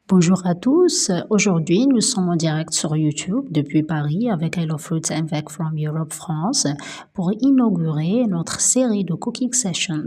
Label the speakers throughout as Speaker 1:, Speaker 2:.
Speaker 1: Bonjour à tous. Aujourd'hui, nous sommes en direct sur YouTube depuis Paris avec Hello Fruits and Veg from Europe France pour inaugurer notre série de cooking sessions.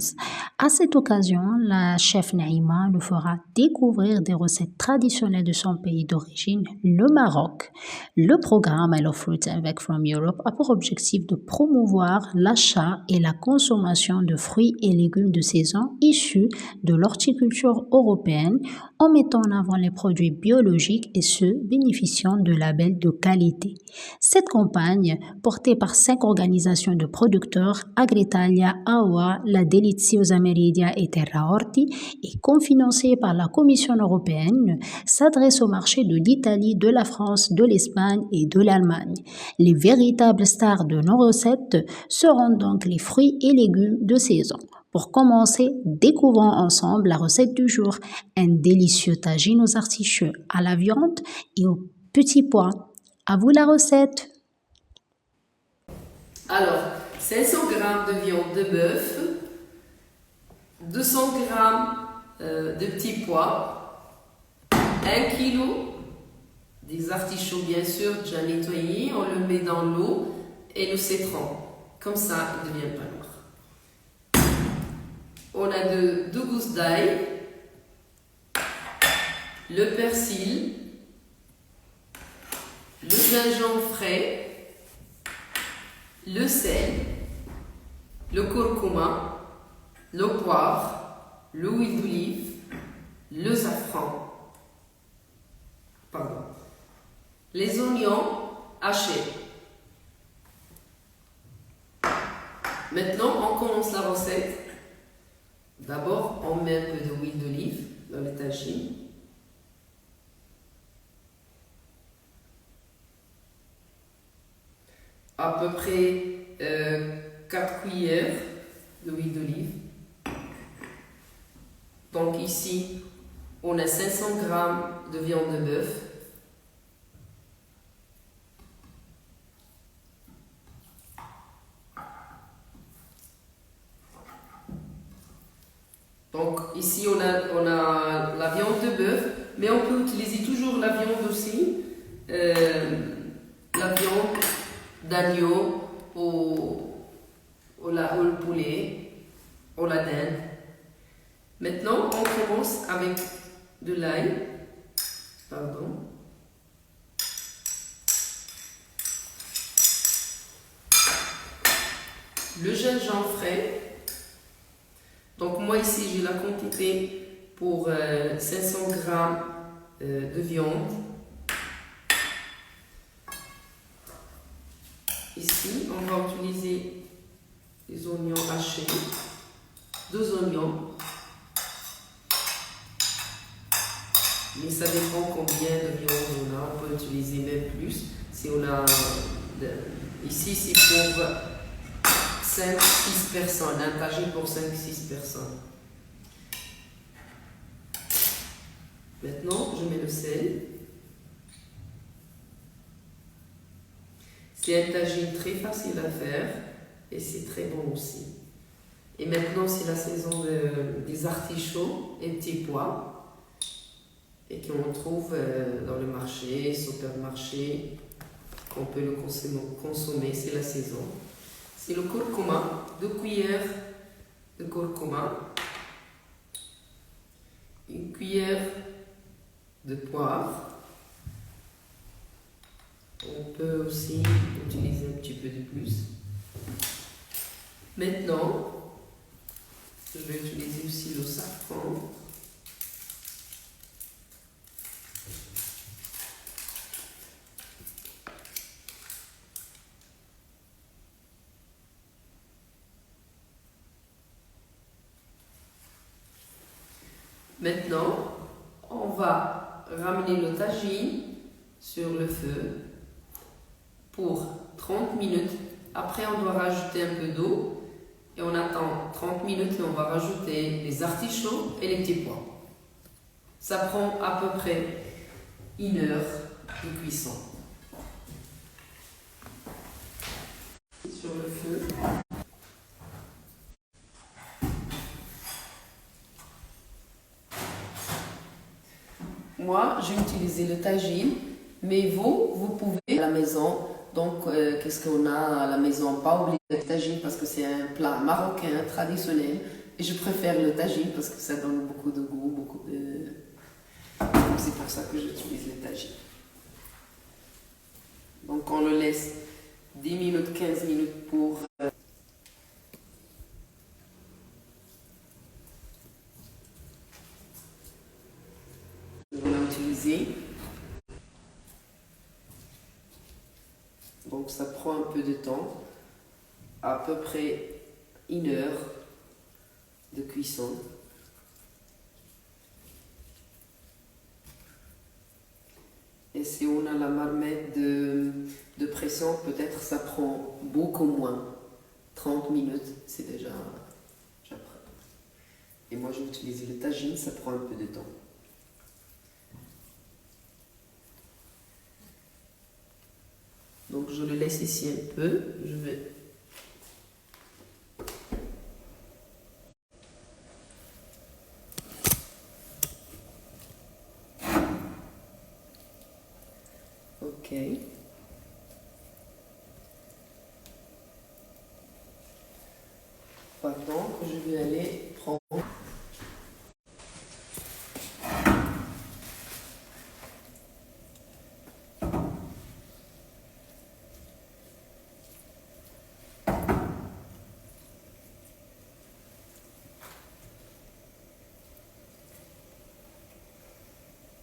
Speaker 1: À cette occasion, la chef Naïma nous fera découvrir des recettes traditionnelles de son pays d'origine, le Maroc. Le programme Hello Fruits and Veg from Europe a pour objectif de promouvoir l'achat et la consommation de fruits et légumes de saison issus de l'horticulture européenne en mettant en avant les produits biologiques et ceux bénéficiant de labels de qualité. Cette campagne, portée par 5 organisations de producteurs, Agritalia, AOA, la Deliziosa Meridia et Terra Orti, et cofinancée par la Commission européenne, s'adresse au marché de l'Italie, de la France, de l'Espagne et de l'Allemagne. Les véritables stars de nos recettes seront donc les fruits et légumes de saison. Pour commencer, découvrons ensemble la recette du jour, un délicieux tagine aux artichauts à la viande et aux petits pois. À vous la recette.
Speaker 2: Alors, 500 g de viande de bœuf, 200 g de petits pois, 1 kg des artichauts bien sûr déjà nettoyés, on le met dans l'eau et nous cétrons. Comme ça, il ne devient pas noir. On a deux gousses d'ail, le persil, le gingembre frais, le sel, le curcuma, le poivre, l'huile d'olive, le safran, les oignons hachés. Maintenant, on commence la recette. D'abord, on met un peu d'huile d'olive dans le tagine. À peu près 4 cuillères d'huile d'olive. Donc ici, on a 500 g de viande de bœuf. Donc ici on a la viande de bœuf, mais on peut utiliser toujours la viande aussi, la viande d'agneau ou le poulet ou la dinde. Maintenant on commence avec de l'ail, le gingembre frais. Donc moi ici j'ai la quantité pour 500 g de viande. Ici on va utiliser les oignons hachés, 2 oignons. Mais ça dépend combien de viande on a, on peut utiliser même plus. Si on a ici c'est pour 5-6 personnes, un tagine pour 5-6 personnes. Maintenant, je mets le sel. C'est un tagine très facile à faire et c'est très bon aussi. Et maintenant, c'est la saison des artichauts et petits pois et qu'on trouve dans le marché, supermarché, qu'on peut le consommer, c'est la saison. C'est le curcuma, 2 cuillères de curcuma, 1 cuillère de poivre. On peut aussi utiliser un petit peu de plus. Maintenant, je vais utiliser aussi le safran. Maintenant, on va ramener le tagine sur le feu pour 30 minutes. Après, on doit rajouter un peu d'eau et on attend 30 minutes et on va rajouter les artichauts et les petits pois. Ça prend à peu près 1 heure de cuisson. Sur le feu. Moi, j'ai utilisé le tagine, mais vous pouvez à la maison. Donc, qu'est-ce qu'on a à la maison? Pas oublier le tagine parce que c'est un plat marocain traditionnel. Et je préfère le tagine parce que ça donne beaucoup de goût, beaucoup de... Donc, c'est pour ça que j'utilise le tagine. Donc, on le laisse 10 minutes, 15 minutes pour... on a utilisé. Donc ça prend un peu de temps, à peu près 1 heure de cuisson. Et si on a la marmite de pression, peut-être ça prend beaucoup moins. 30 minutes, c'est déjà prêt. Et moi j'ai utilisé le tagine, ça prend un peu de temps. Donc je le laisse ici un peu. Je vais... Ok. Maintenant que je vais aller prendre...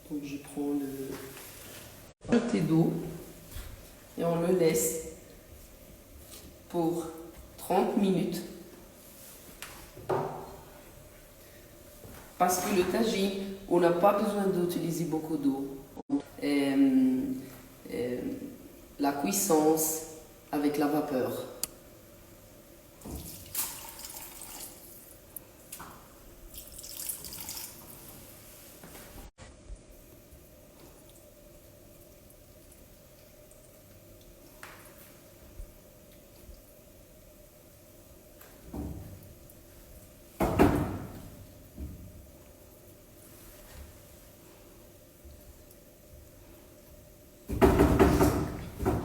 Speaker 2: Donc je prends le thé d'eau et on le laisse pour 30 minutes. Parce que le tagine, on n'a pas besoin d'utiliser beaucoup d'eau. La cuissance avec la vapeur.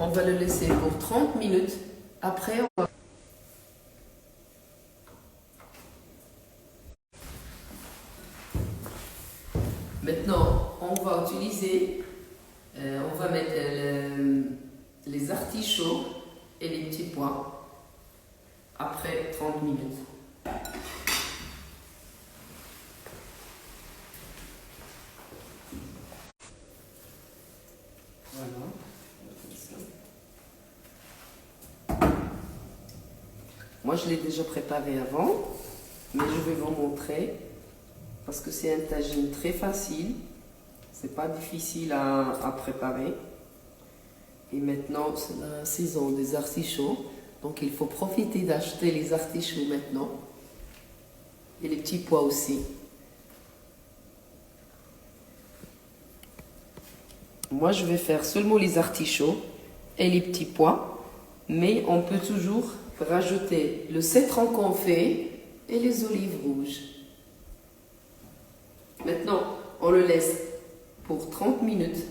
Speaker 2: On va le laisser pour 30 minutes. Après, on va... Maintenant, on va utiliser, on va mettre les artichauts et les petits pois après 30 minutes. Voilà. Moi, je l'ai déjà préparé avant, mais je vais vous montrer parce que c'est un tagine très facile. C'est pas difficile à préparer. Et maintenant, c'est la saison des artichauts. Donc, il faut profiter d'acheter les artichauts maintenant. Et les petits pois aussi. Moi, je vais faire seulement les artichauts et les petits pois. Mais on peut toujours rajouter le citron confit et les olives rouges. Maintenant, on le laisse pour 30 minutes.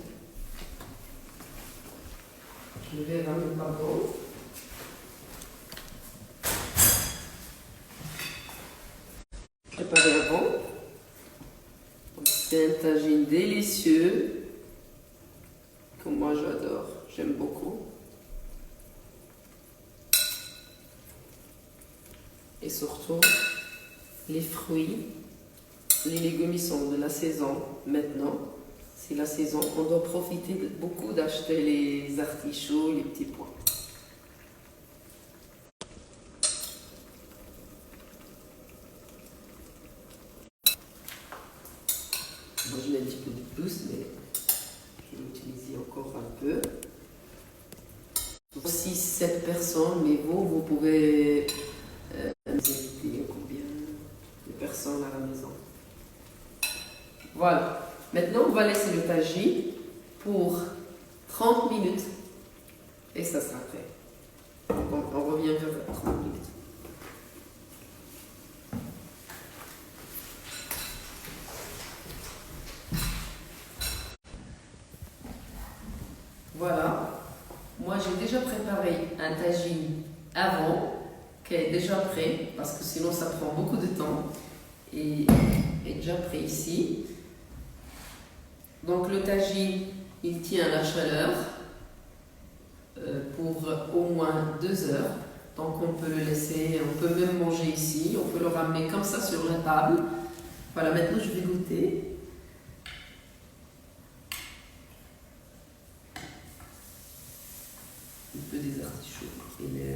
Speaker 2: Je vais ramener ma bowl. Préparé avant. C'est un tagine délicieux que moi j'adore, j'aime beaucoup. Et surtout, les fruits, les légumes sont de la saison maintenant. C'est la saison, on doit profiter beaucoup d'acheter les artichauts, les petits pois. Moi je mets un petit peu de plus, mais je vais utiliser encore un peu. 6-7 personnes, mais vous pouvez inviter combien de personnes à la maison. Voilà. Maintenant, on va laisser le tagine pour 30 minutes et ça sera prêt. Bon, on revient vers 30 minutes. Voilà. Moi, j'ai déjà préparé un tagine avant, qui est déjà prêt, parce que sinon ça prend beaucoup de temps. Et est déjà prêt ici. Donc le tagine, il tient la chaleur pour au moins 2 heures. Donc on peut le laisser, on peut même manger ici, on peut le ramener comme ça sur la table. Voilà, maintenant je vais goûter. Un peu des artichauts et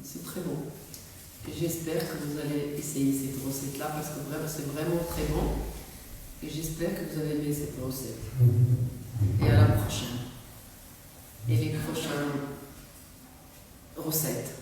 Speaker 2: c'est très bon. J'espère que vous allez essayer cette recette-là parce que c'est vraiment très bon. Et j'espère que vous avez aimé cette recette. Et à la prochaine. Et les prochaines recettes.